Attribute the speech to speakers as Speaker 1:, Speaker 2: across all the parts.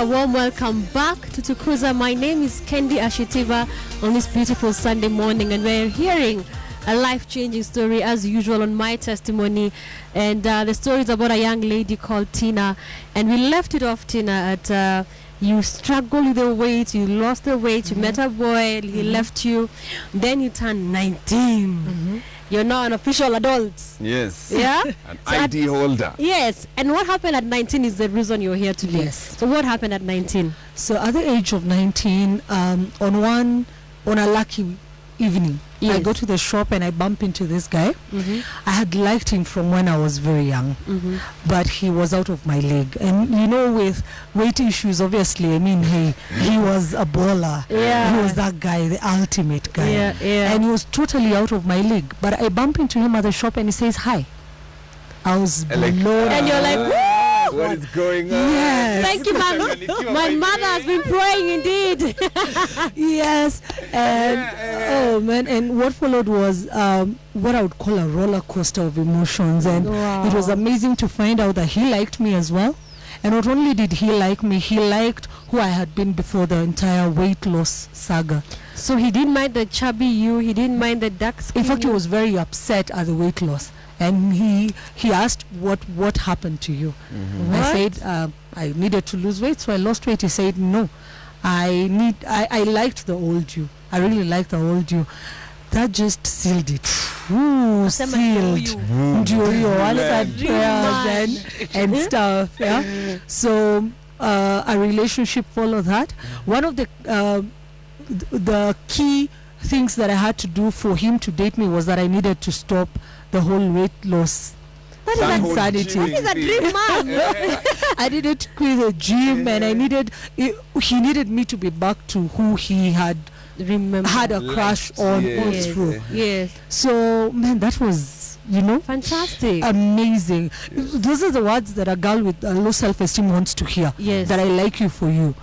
Speaker 1: A warm welcome back to Tukuza. My name is Kendi Ashitiva on this beautiful Sunday morning, and we're hearing a life-changing story as usual on My Testimony. And the story is about a young lady called Tina, and we left it off, Tina, at you struggled with the weight, you lost the weight, you met a boy, he left you, then you turned 19. You're now an official adult.
Speaker 2: Yes.
Speaker 1: Yeah?
Speaker 2: An ID holder.
Speaker 1: Yes. And what happened at 19 is the reason you're here today.
Speaker 3: Yes.
Speaker 1: So what happened at 19?
Speaker 3: So at the age of 19, on a lucky evening,
Speaker 1: Yes.
Speaker 3: I go to the shop and I bump into this guy. I had liked him from when I was very young, but he was out of my league. And you know, with weight issues, obviously, I mean, he was a baller.
Speaker 1: Yeah.
Speaker 3: He was that guy, the ultimate guy.
Speaker 1: Yeah, yeah.
Speaker 3: And he was totally out of my league. But I bump into him at the shop and he says, hi. I was blown.
Speaker 1: And you're like, woo!
Speaker 2: What is going on?
Speaker 3: Yes.
Speaker 1: Thank you, my mother has been praying indeed.
Speaker 3: Yes. And oh man, and what followed was what I would call a roller coaster of emotions. And it was amazing to find out that he liked me as well. And not only did he like me, he liked who I had been before the entire weight loss saga.
Speaker 1: So he didn't mind the chubby you, he didn't mind the dark skin.
Speaker 3: In fact, he was very upset at the weight loss. And he asked what happened to you. I said I needed to lose weight, so I lost weight. He said no, I liked the old you. I really liked the old you. That just sealed it. Ooh, sealed. Ndio answered prayers and stuff. Yeah. So a relationship followed that. One of the key things that I had to do for him to date me was that I needed to stop the whole weight loss. That is insanity.
Speaker 1: That is a dream man.
Speaker 3: I needed to quit the gym, and he needed me to be back to who he had had a crush on all through.
Speaker 1: Yes.
Speaker 3: So man, that was,
Speaker 1: fantastic,
Speaker 3: amazing. Those are the words that a girl with low self-esteem wants to hear.
Speaker 1: Yes.
Speaker 3: That I like you for you.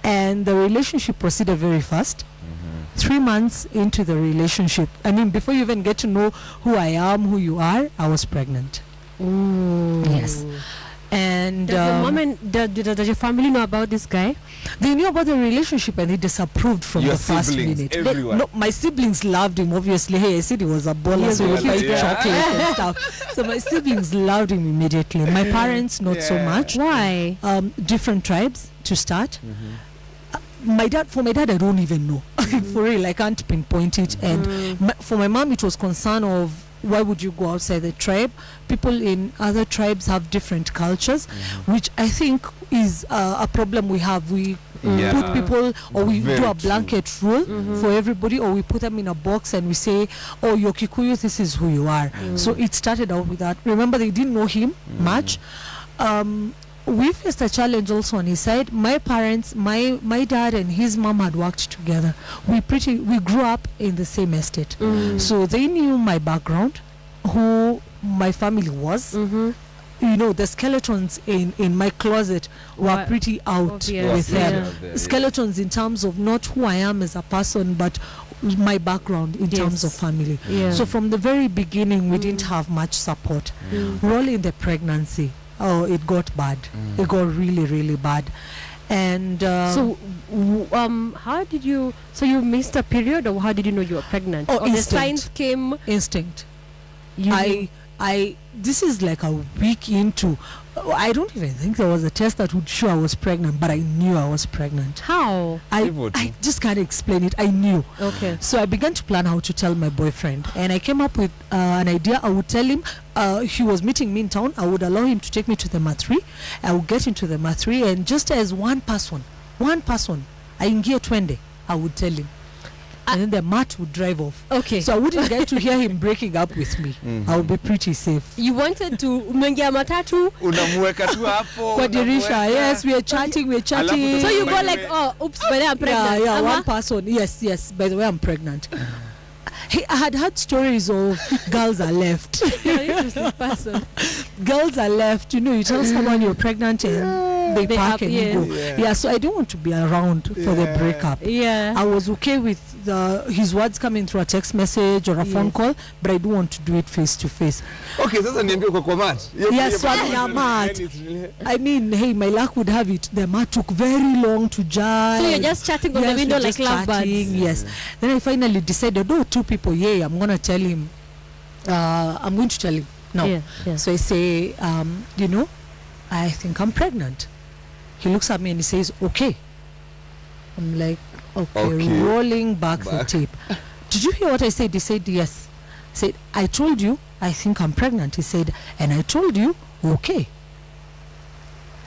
Speaker 3: And the relationship proceeded very fast. 3 months into the relationship, I mean, before you even get to know who I am, who you are, I was pregnant. Yes. And
Speaker 1: does your mom and does your family know about this guy?
Speaker 3: They knew about the relationship and they disapproved from the first minute. No, my siblings loved him, obviously. Hey, I said he was a baller, so he liked chocolate and stuff. So my siblings loved him immediately. My parents, not so much.
Speaker 1: Why?
Speaker 3: Different tribes to start. For my dad, I don't even know. For real, I can't pinpoint it. And for my mom, it was concern of why would you go outside the tribe? People in other tribes have different cultures, which I think is a problem we have. We put people, or we do a blanket rule for everybody, or we put them in a box and we say, oh, you're Kikuyu, this is who you are. So it started out with that. Remember, they didn't know him much. We faced a challenge also on his side. My parents, my dad and his mom had worked together. We grew up in the same estate. So they knew my background, who my family was. The skeletons in my closet were pretty out with them. Skeletons in terms of not who I am as a person, but my background in terms of family. So from the very beginning, we didn't have much support. Roll in the pregnancy. Oh, it got bad. It got really, really bad. And how did you? So you missed a period, or how did you know you were pregnant? Oh,
Speaker 1: the signs came.
Speaker 3: Instinct. This is like a week into. I don't even think there was a test that would show I was pregnant, but I knew I was pregnant.
Speaker 1: How?
Speaker 3: I just can't explain it. I knew.
Speaker 1: Okay.
Speaker 3: So I began to plan how to tell my boyfriend, and I came up with an idea. I would tell him he was meeting me in town. I would allow him to take me to the Mathri. I would get into the Mathri, and just as one person, I ingia twende, I would tell him. And then the mat would drive off.
Speaker 1: Okay.
Speaker 3: So I wouldn't get to hear him breaking up with me. I would be pretty safe.
Speaker 1: You wanted to umengia matatu?
Speaker 2: Unamweka tu hapo.
Speaker 3: Kwa dirisha. Yes, we are chatting.
Speaker 1: So you go like, oh, oops, by the way, I'm pregnant.
Speaker 3: Yeah, one person. Yes. By the way, I'm pregnant. I had heard stories of girls are left.
Speaker 1: You're an interesting person.
Speaker 3: Girls are left. You tell someone you're pregnant and they pack
Speaker 1: up,
Speaker 3: and
Speaker 1: yes.
Speaker 3: you go. Yeah, so I didn't want to be around for the breakup.
Speaker 1: Yeah.
Speaker 3: I was okay with his words coming through a text message or a phone call, but I don't want to do it face to face.
Speaker 2: Okay, sasa niambie uko kwa mat.
Speaker 3: Yes, I'm mat. I mean, hey, my luck would have it. The mat took very long to jar.
Speaker 1: So you're just chatting on the window
Speaker 3: we're
Speaker 1: like
Speaker 3: just
Speaker 1: lovebirds.
Speaker 3: chatting, yes. Then I finally decided, oh, two people, I'm going to tell him. I'm going to tell him now.
Speaker 1: Yeah.
Speaker 3: So I say, I think I'm pregnant. He looks at me and he says, okay. I'm like, okay. Rolling back the tape. Did you hear what I said? He said, yes. I said, I told you, I think I'm pregnant. He said, and I told you, okay.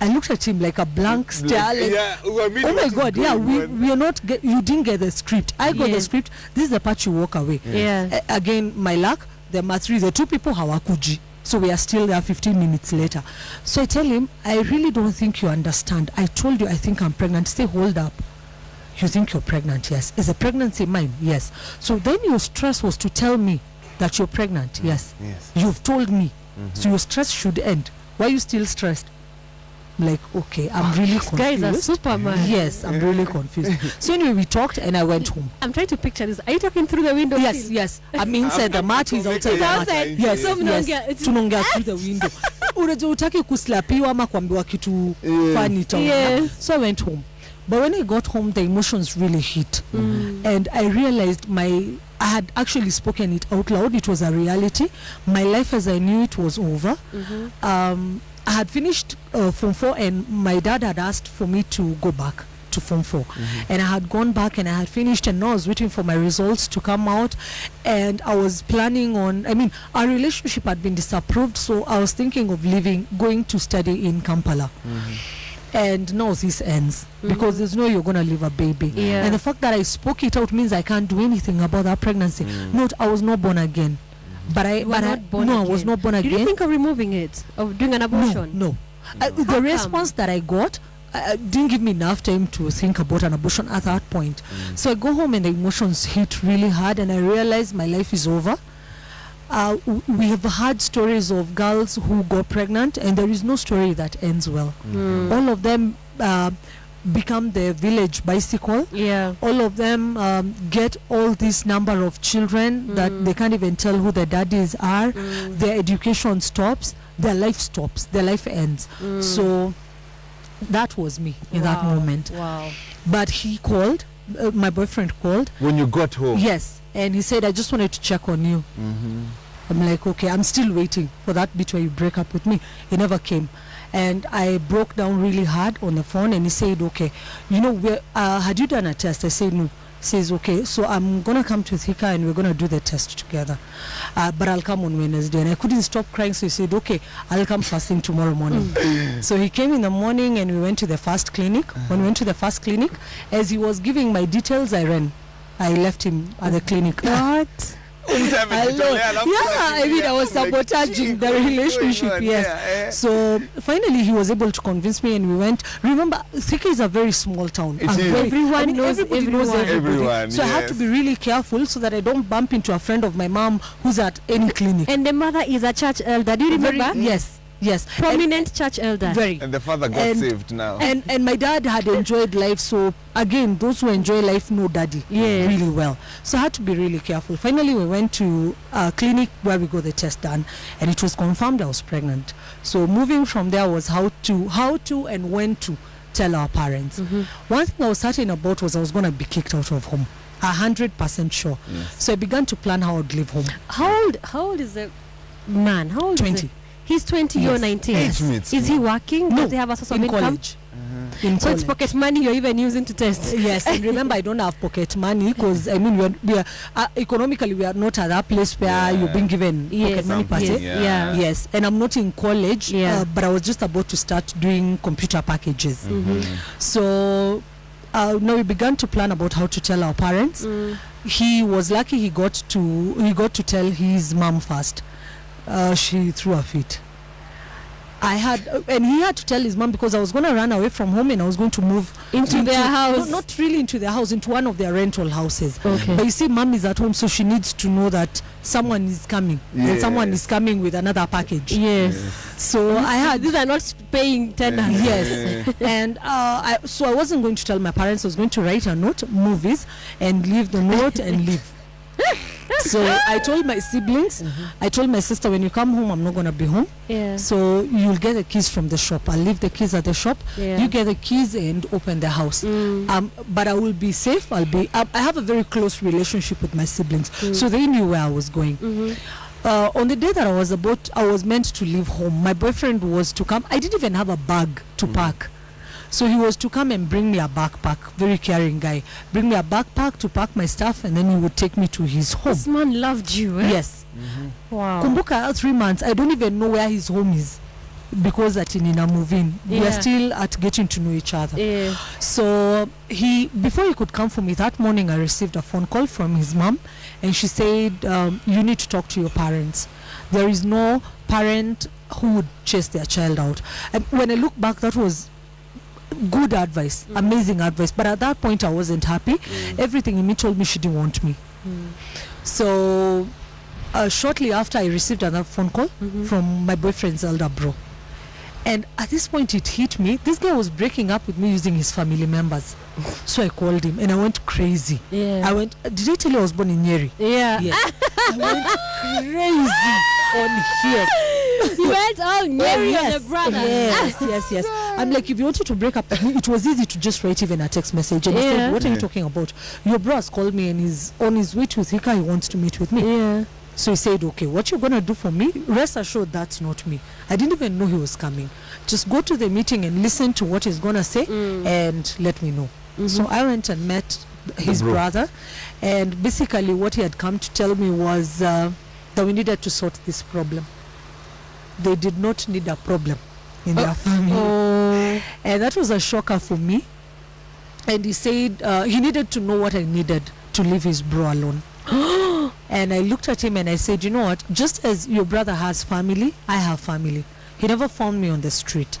Speaker 3: I looked at him like a blank stare. Like, oh my God, we are not, you didn't get the script. I got the script. This is the part you walk away.
Speaker 1: Yeah.
Speaker 3: Again, my luck, the two people hawakuji. So we are still there 15 minutes later. So I tell him, I really don't think you understand. I told you I think I'm pregnant. Say, hold up. You think you're pregnant? Yes. Is the pregnancy mine? Yes. So then your stress was to tell me that you're pregnant? Yes. You've told me. So your stress should end. Why are you still stressed? I'm like, okay, I'm really confused.
Speaker 1: Guys are Superman.
Speaker 3: Yes, I'm really confused. So anyway, we talked and I went home.
Speaker 1: I'm trying to picture this. Are you talking through the window?
Speaker 3: Yes. I'm inside the mat, he's outside the mat. Yes. Tunaongea through the window. Unajua utaki kuslapiwa ama kuambiwa kitu funny town.
Speaker 1: Yes.
Speaker 3: So I went home. But when I got home, the emotions really hit. And I realized I had actually spoken it out loud. It was a reality. My life as I knew it was over. I had finished Form 4 and my dad had asked for me to go back to Form 4. And I had gone back and I had finished and now I was waiting for my results to come out. And I was planning on, our relationship had been disapproved, so I was thinking of going to study in Kampala. And now this ends because there's no you're going to leave a baby. And the fact that I spoke it out means I can't do anything about that pregnancy. Note, I was not born again. I was not born again.
Speaker 1: Did you think of removing it, of doing an abortion?
Speaker 3: No. The response that I got didn't give me enough time to think about an abortion at that point. So I go home and the emotions hit really hard and I realized my life is over. We have had stories of girls who got pregnant and there is no story that ends well. All of them become the village bicycle. All of them get all this number of children that they can't even tell who their daddies are. Their education stops, their life ends. So that was me in that moment. But he called, my boyfriend called.
Speaker 2: When you got home?
Speaker 3: Yes, and he said, I just wanted to check on you. I'm like, okay, I'm still waiting for that bit where you break up with me. He never came. And I broke down really hard on the phone and he said, okay, had you done a test? I said, no. He says, okay, so I'm going to come to Thika and we're going to do the test together. But I'll come on Wednesday. And I couldn't stop crying, so he said, okay, I'll come first thing tomorrow morning. So he came in the morning and we went to the first clinic. When we went to the first clinic, as he was giving my details, I ran. I left him at the clinic. What? I was sabotaging the relationship. So finally he was able to convince me and we went. Remember, Thika is a very small town.
Speaker 1: Everyone knows
Speaker 3: everyone. So I have to be really careful so that I don't bump into a friend of my mom who's at any clinic.
Speaker 1: And the mother is a church elder. Do you remember?
Speaker 3: Yes.
Speaker 1: Prominent church elder.
Speaker 3: Very.
Speaker 2: And the father got saved now.
Speaker 3: And my dad had enjoyed life. So again, those who enjoy life know daddy really well. So I had to be really careful. Finally, we went to a clinic where we got the test done, and it was confirmed I was pregnant. So moving from there was how to and when to tell our parents. One thing I was certain about was I was going to be kicked out of home. 100% sure. So I began to plan how I'd leave home.
Speaker 1: How old is the man? How old
Speaker 3: 20.
Speaker 1: is he? He's 20, you're 19.
Speaker 3: Yes.
Speaker 1: Is he working?
Speaker 3: No.
Speaker 1: Does he have a source of income?
Speaker 3: College.
Speaker 1: So it's pocket money you're even using to test.
Speaker 3: Yes, and remember, I don't have pocket money because we are economically we are not at that place where you're being given pocket money per se. Yes, and I'm not in college, but I was just about to start doing computer packages. So now we began to plan about how to tell our parents. He was lucky he got to tell his mom first. She threw a fit. I had, and he had to tell his mom because I was going to run away from home and I was going to move
Speaker 1: into their house.
Speaker 3: No, not really into their house, into one of their rental houses.
Speaker 1: Okay.
Speaker 3: But you see, mom is at home, so she needs to know that someone is coming, and someone is coming with another package.
Speaker 1: Yes.
Speaker 3: So I had.
Speaker 1: These are not paying tenants.
Speaker 3: Yes. And so I wasn't going to tell my parents. I was going to write a note, movies, and leave the note and leave. So I told my siblings, I told my sister, when you come home, I'm not going to be home.
Speaker 1: Yeah.
Speaker 3: So you'll get the keys from the shop. I'll leave the keys at the shop.
Speaker 1: Yeah.
Speaker 3: You get the keys and open the house. But I will be safe. I have a very close relationship with my siblings. So they knew where I was going. On the day that I was meant to leave home, my boyfriend was to come. I didn't even have a bag to pack. So he was to come and bring me a backpack, very caring guy. Bring me a backpack to pack my stuff, and then he would take me to his home.
Speaker 1: This man loved you, eh?
Speaker 3: Yes.
Speaker 1: Wow.
Speaker 3: Kumbuka, 3 months, I don't even know where his home is because at Nina moving. We are still at getting to know each other.
Speaker 1: Yeah.
Speaker 3: So before he could come for me, that morning I received a phone call from his mom, and she said, you need to talk to your parents. There is no parent who would chase their child out. And when I look back, that was good advice, amazing advice, but at that point I wasn't happy. Everything in me told me she didn't want me. So shortly after, I received another phone call from my boyfriend's elder bro, and at this point it hit me. This guy was breaking up with me using his family members. So I called him and I went crazy. I went, did I tell you I was born in Nyeri? Yes. I went crazy on here.
Speaker 1: You went all Nyeri on the brother.
Speaker 3: Yes. I'm like, if you wanted to break up with me, it was easy to just write even a text message. And he said, what are you talking about? Your bro has called me and he's on his way to Thika. He wants to meet with me. So he said, okay, what you're going to do for me, rest assured that's not me. I didn't even know he was coming. Just go to the meeting and listen to what he's going to say and let me know. So I went and met his brother, and basically what he had come to tell me was that we needed to sort this problem. They did not need a problem in their family. And that was a shocker for me. And he said he needed to know what I needed to leave his bro alone. And I looked at him and I said, you know what, just as your brother has family, I have family. He never found me on the street.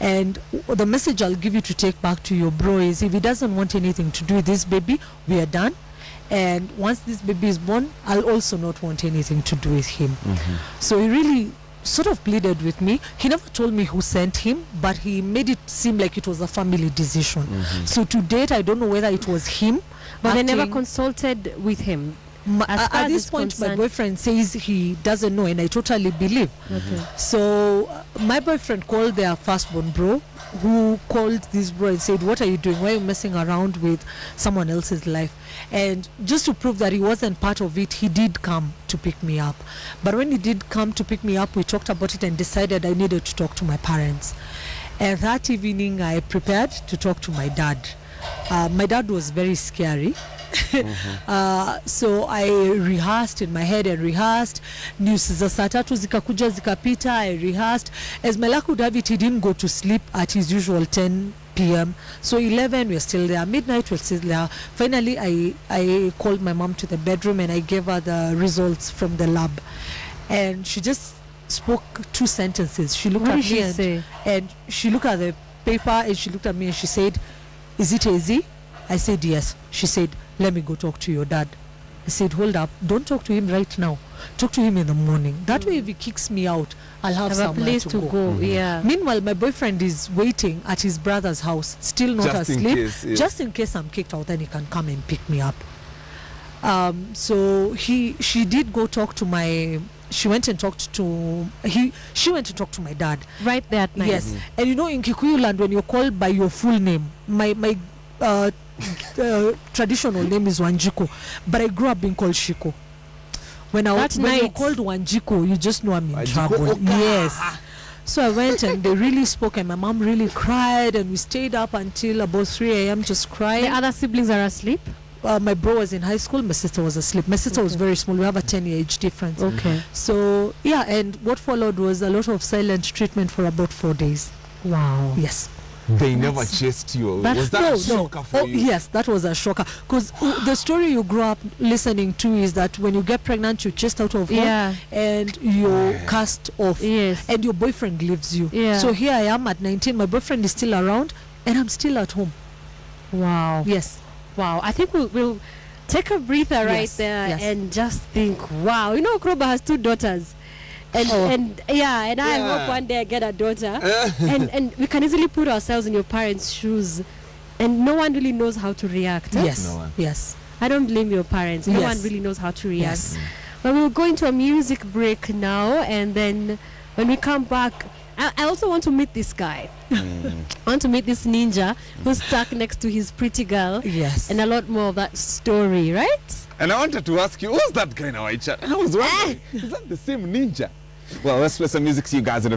Speaker 3: And the message I'll give you to take back to your bro is, if he doesn't want anything to do with this baby, we are done. And once this baby is born, I'll also not want anything to do with him. So he really sort of pleaded with me. He never told me who sent him, but he made it seem like it was a family decision. So to date, I don't know whether it was him.
Speaker 1: But they never consulted with him.
Speaker 3: At this point, my boyfriend says he doesn't know, and I totally believe. So my boyfriend called their firstborn bro, who called this bro and said, what are you doing? Why are you messing around with someone else's life? And just to prove that he wasn't part of it, he did come to pick me up. But when he did come to pick me up, we talked about it and decided I needed to talk to my parents. And that evening, I prepared to talk to my dad. My dad was very scary. So I rehearsed in my head and rehearsed. News za saa tatu zikakuja zikapita. I rehearsed. As my luck would have it, he didn't go to sleep at his usual 10 p.m. So 11, we're still there. Midnight, we're still there. Finally, I called my mom to the bedroom and I gave her the results from the lab. And she just spoke 2 sentences. She looked at me and she looked at the paper and she looked at me and she said, is it easy? I said yes. She said, let me go talk to your dad. I said, hold up, don't talk to him right now. Talk to him in the morning. That way, if he kicks me out, I'll have somewhere
Speaker 1: place to go.
Speaker 3: Meanwhile, my boyfriend is waiting at his brother's house, still not asleep. Just in case I'm kicked out, then he can come and pick me up. So she did go talk to my. She went and talked to she went to talk to my dad
Speaker 1: right that night.
Speaker 3: Yes, and you know, in Kikuyu land, when you're called by your full name, my traditional name is Wanjiko, but I grew up being called Shiko. When you're called Wanjiko, you just know I'm in trouble. Yes. So I went and they really spoke, and my mom really cried, and we stayed up until about 3 a.m. just crying.
Speaker 1: The other siblings are asleep?
Speaker 3: My bro was in high school, my sister was asleep. My sister was very small. We have a 10-year age difference. So yeah, and what followed was a lot of silent treatment for about 4 days.
Speaker 1: Wow.
Speaker 3: Yes.
Speaker 2: They never chased you. Was that a shocker for you?
Speaker 3: Yes, that was a shocker. Because the story you grew up listening to is that when you get pregnant, you're chased out of home and you're cast off.
Speaker 1: Yes.
Speaker 3: And your boyfriend leaves you.
Speaker 1: Yeah.
Speaker 3: So here I am at 19. My boyfriend is still around and I'm still at home.
Speaker 1: Wow.
Speaker 3: Yes.
Speaker 1: Wow. I think we'll take a breather right there and just think, wow. You know, Kroba has 2 daughters. And I hope one day I get a daughter. and we can easily put ourselves in your parents' shoes. And no one really knows how to react. Huh?
Speaker 3: Yes.
Speaker 2: No one.
Speaker 3: Yes.
Speaker 1: I don't blame your parents. No one really knows how to react.
Speaker 3: Yes.
Speaker 1: But we'll go into a music break now. And then when we come back, I also want to meet this guy. I want to meet this ninja who's stuck next to his pretty girl.
Speaker 3: Yes.
Speaker 1: And a lot more of that story, right?
Speaker 2: And I wanted to ask you, who's that guy now? I was wondering, is that the same ninja? Well, let's play some music. See you guys in a